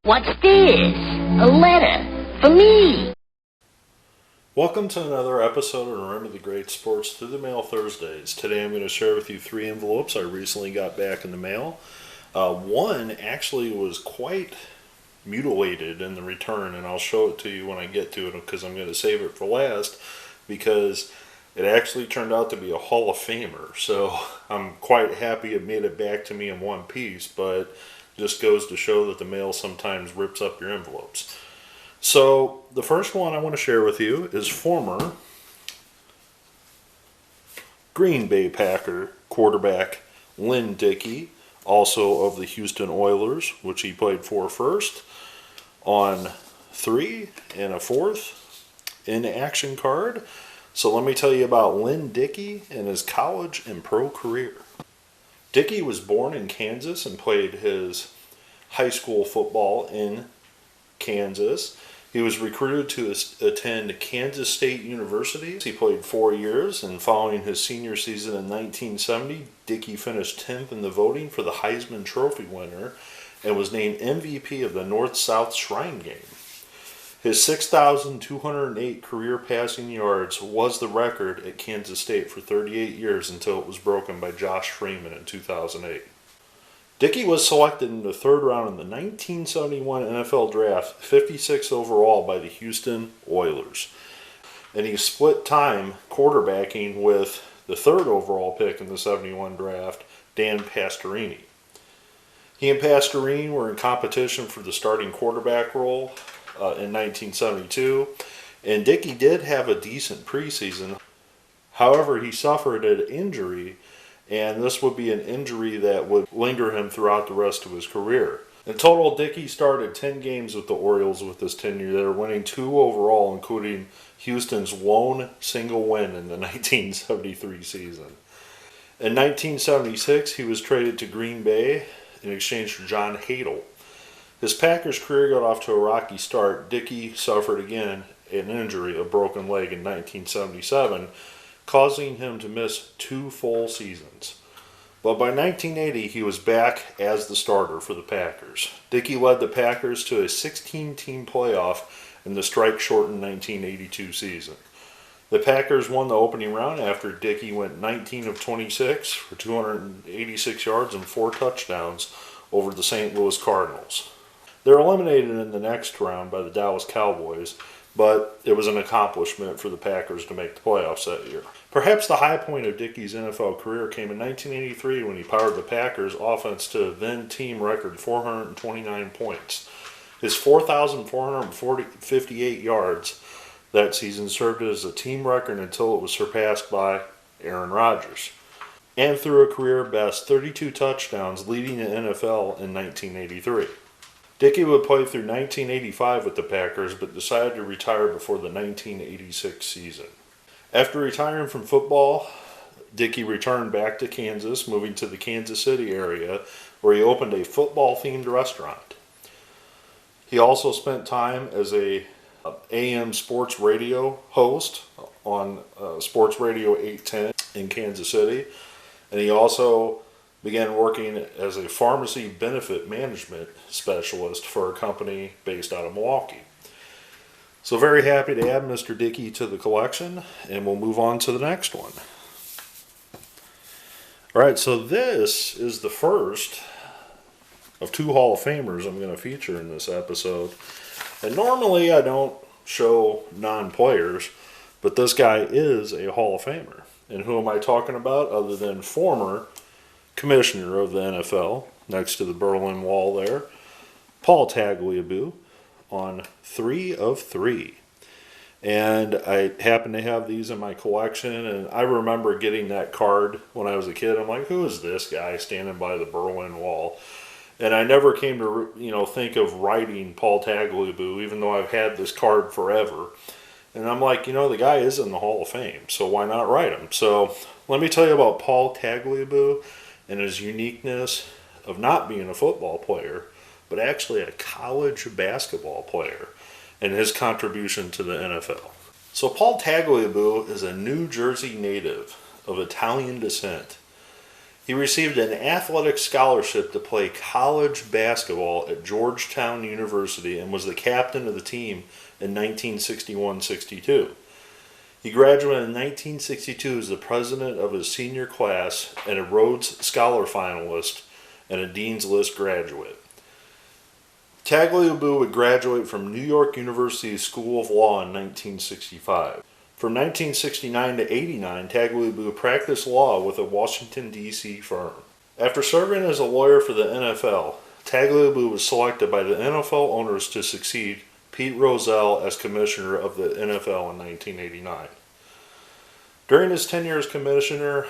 What's this? A letter for me. Welcome to another episode of Remember the Great Sports Through the Mail Thursdays. Today I'm going to share with you 3 envelopes I recently got back in the mail. One actually was quite mutilated in the return, and I'll show it to you when I get to it because I'm going to save it for last because it actually turned out to be a Hall of Famer. So I'm quite happy it made it back to me in one piece, but just goes to show that the mail sometimes rips up your envelopes. So the first one I want to share with you is former Green Bay Packer quarterback Lynn Dickey, also of the Houston Oilers, which he played for first, on 3 and a 4th in action card. So let me tell you about Lynn Dickey and his college and pro career. Dickey was born in Kansas and played his high school football in Kansas. He was recruited to attend Kansas State University. He played 4 years, and following his senior season in 1970, Dickey finished 10th in the voting for the Heisman Trophy winner and was named MVP of the North-South Shrine Game. His 6,208 career passing yards was the record at Kansas State for 38 years until it was broken by Josh Freeman in 2008. Dickey was selected in the 3rd round in the 1971 NFL Draft, 56th overall by the Houston Oilers. And he split time quarterbacking with the 3rd overall pick in the 71 draft, Dan Pastorini. He and Pastorini were in competition for the starting quarterback role in 1972, and Dickey did have a decent preseason. However, he suffered an injury, and this would be an injury that would linger him throughout the rest of his career. In total, Dickey started 10 games with the Orioles with his tenure there, winning 2 overall, including Houston's lone single win in the 1973 season. In 1976, he was traded to Green Bay in exchange for John Hadle. His Packers career got off to a rocky start. Dickey suffered again an injury, a broken leg in 1977, causing him to miss 2 full seasons. But by 1980, he was back as the starter for the Packers. Dickey led the Packers to a 16-team playoff in the strike-shortened 1982 season. The Packers won the opening round after Dickey went 19 of 26 for 286 yards and 4 touchdowns over the St. Louis Cardinals. They were eliminated in the next round by the Dallas Cowboys, but it was an accomplishment for the Packers to make the playoffs that year. Perhaps the high point of Dickey's NFL career came in 1983 when he powered the Packers' offense to then-team record 429 points. His 4,458 yards that season served as a team record until it was surpassed by Aaron Rodgers, and threw a career-best 32 touchdowns, leading the NFL in 1983. Dickey would play through 1985 with the Packers, but decided to retire before the 1986 season. After retiring from football, Dickey returned back to Kansas, moving to the Kansas City area, where he opened a football-themed restaurant. He also spent time as a AM sports radio host on Sports Radio 810 in Kansas City, and he also began working as a pharmacy benefit management specialist for a company based out of Milwaukee. So very happy to add Mr. Dickey to the collection, and we'll move on to the next one. Alright, so this is the first of 2 Hall of Famers I'm going to feature in this episode. And normally I don't show non-players, but this guy is a Hall of Famer. And who am I talking about other than former commissioner of the NFL, next to the Berlin Wall there, Paul Tagliabue, on 3 of 3. And I happen to have these in my collection, and I remember getting that card when I was a kid. I'm like, who is this guy standing by the Berlin Wall? And I never came to think of writing Paul Tagliabue, even though I've had this card forever. And I'm like, the guy is in the Hall of Fame, so why not write him? So let me tell you about Paul Tagliabue and his uniqueness of not being a football player, but actually a college basketball player, and his contribution to the NFL. So Paul Tagliabue is a New Jersey native of Italian descent. He received an athletic scholarship to play college basketball at Georgetown University and was the captain of the team in 1961-62. He graduated in 1962 as the president of his senior class and a Rhodes Scholar finalist and a Dean's List graduate. Tagliabue would graduate from New York University School of Law in 1965. From 1969 to 89, Tagliabue practiced law with a Washington, D.C. firm. After serving as a lawyer for the NFL, Tagliabue was selected by the NFL owners to succeed Pete Rozelle as commissioner of the NFL in 1989. During his tenure as commissioner,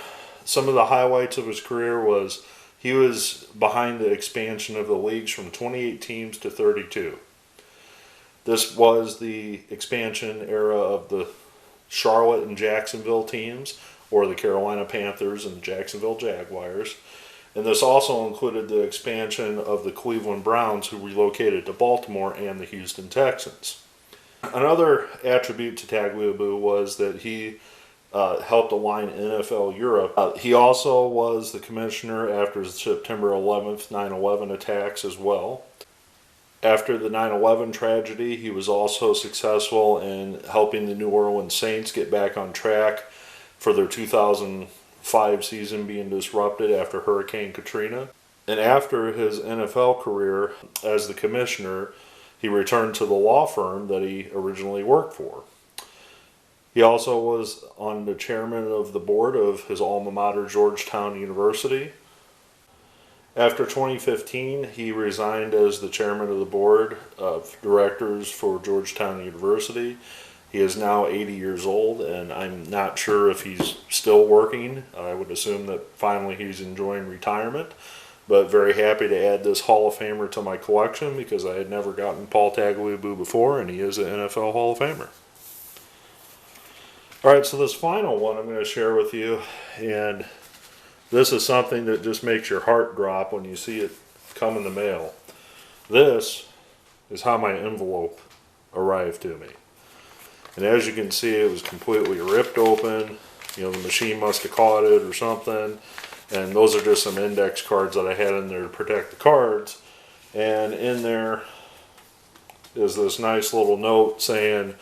some of the highlights of his career was he was behind the expansion of the leagues from 28 teams to 32. This was the expansion era of the Charlotte and Jacksonville teams, or the Carolina Panthers and the Jacksonville Jaguars. And this also included the expansion of the Cleveland Browns, who relocated to Baltimore, and the Houston Texans. Another attribute to Tagliabue was that he helped align NFL Europe. He also was the commissioner after the September 11th 9/11 attacks as well. After the 9/11 tragedy, he was also successful in helping the New Orleans Saints get back on track for their 2005 season being disrupted after Hurricane Katrina. And after his NFL career as the commissioner, he returned to the law firm that he originally worked for. He also was on the chairman of the board of his alma mater, Georgetown University. After 2015, he resigned as the chairman of the board of directors for Georgetown University. He is now 80 years old, and I'm not sure if he's still working. I would assume that finally he's enjoying retirement, but very happy to add this Hall of Famer to my collection because I had never gotten Paul Tagliabue before, and he is an NFL Hall of Famer. All right, so this final one I'm going to share with you, and this is something that just makes your heart drop when you see it come in the mail. This is how my envelope arrived to me. And as you can see, it was completely ripped open. You know, the machine must have caught it or something. And those are just some index cards that I had in there to protect the cards. And in there is this nice little note saying,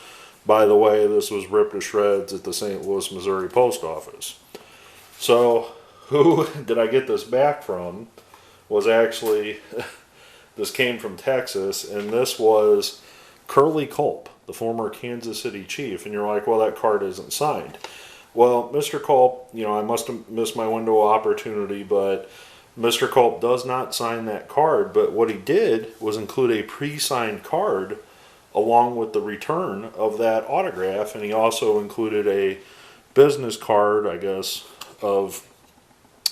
by the way, this was ripped to shreds at the St. Louis, Missouri post office. So who did I get this back from was actually, this came from Texas, and this was Curley Culp, the former Kansas City Chief. And you're like, well, that card isn't signed. Well, Mr. Culp, you know, I must have missed my window of opportunity, but Mr. Culp does not sign that card. But what he did was include a pre-signed card along with the return of that autograph, and he also included a business card, I guess, of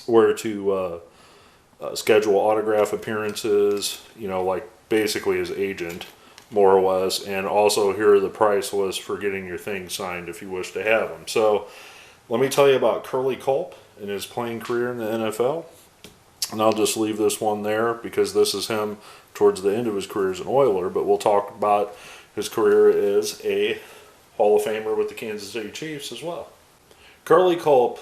where to schedule autograph appearances, you know, like basically his agent, more or less, and also here are the price lists for getting your things signed if you wish to have them. So let me tell you about Curley Culp and his playing career in the NFL, and I'll just leave this one there because this is him towards the end of his career as an Oiler, but we'll talk about his career as a Hall of Famer with the Kansas City Chiefs as well. Curley Culp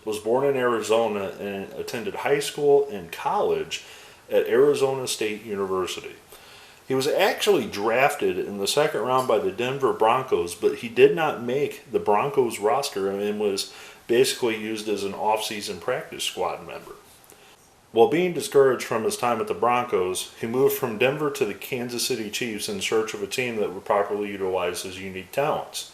was born in Arizona and attended high school and college at Arizona State University. He was actually drafted in the second round by the Denver Broncos, but he did not make the Broncos roster and was basically used as an off-season practice squad member. While being discouraged from his time at the Broncos, he moved from Denver to the Kansas City Chiefs in search of a team that would properly utilize his unique talents.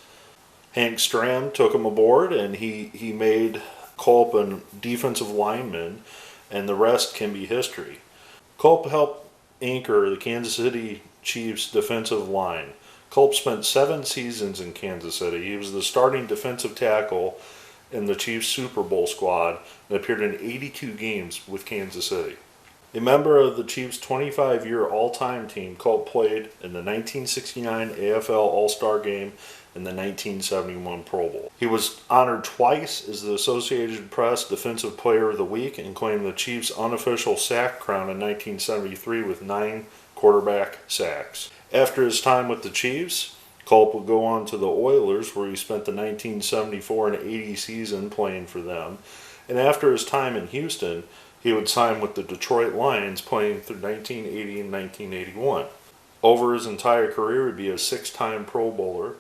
Hank Stram took him aboard, and he made Culp a defensive lineman, and the rest can be history. Culp helped anchor the Kansas City Chiefs defensive line. Culp spent 7 seasons in Kansas City. He was the starting defensive tackle in the Chiefs Super Bowl squad and appeared in 82 games with Kansas City. A member of the Chiefs' 25-year all-time team, Culp played in the 1969 AFL All-Star Game and the 1971 Pro Bowl. He was honored twice as the Associated Press Defensive Player of the Week and claimed the Chiefs' unofficial sack crown in 1973 with 9 quarterback sacks. After his time with the Chiefs, Culp would go on to the Oilers, where he spent the 1974 and 80 season playing for them. And after his time in Houston, he would sign with the Detroit Lions, playing through 1980 and 1981. Over his entire career, he would be a 6-time Pro Bowler.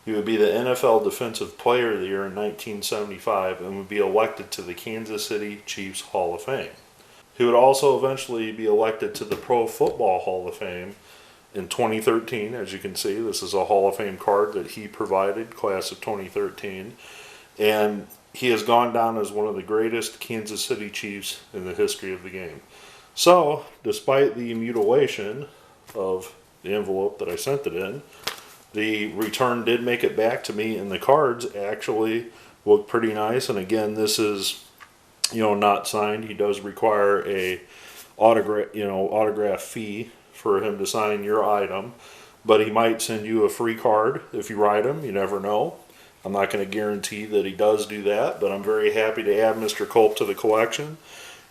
He would be the NFL Defensive Player of the Year in 1975 and would be elected to the Kansas City Chiefs Hall of Fame. He would also eventually be elected to the Pro Football Hall of Fame in 2013. As you can see, this is a Hall of Fame card that he provided, class of 2013. And he has gone down as one of the greatest Kansas City Chiefs in the history of the game. So, despite the mutilation of the envelope that I sent it in, the return did make it back to me, and the cards actually look pretty nice. And again, this is, not signed. He does require a autograph fee for him to sign your item, but he might send you a free card if you write him. You never know. I'm not going to guarantee that he does do that, but I'm very happy to add Mr. Culp to the collection.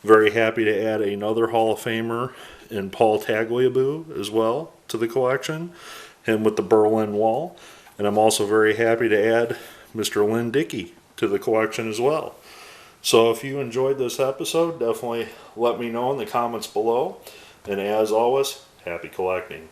Very happy to add another Hall of Famer in Paul Tagliabue as well to the collection, him with the Berlin Wall. And I'm also very happy to add Mr. Lynn Dickey to the collection as well. So if you enjoyed this episode, definitely let me know in the comments below. And as always, happy collecting.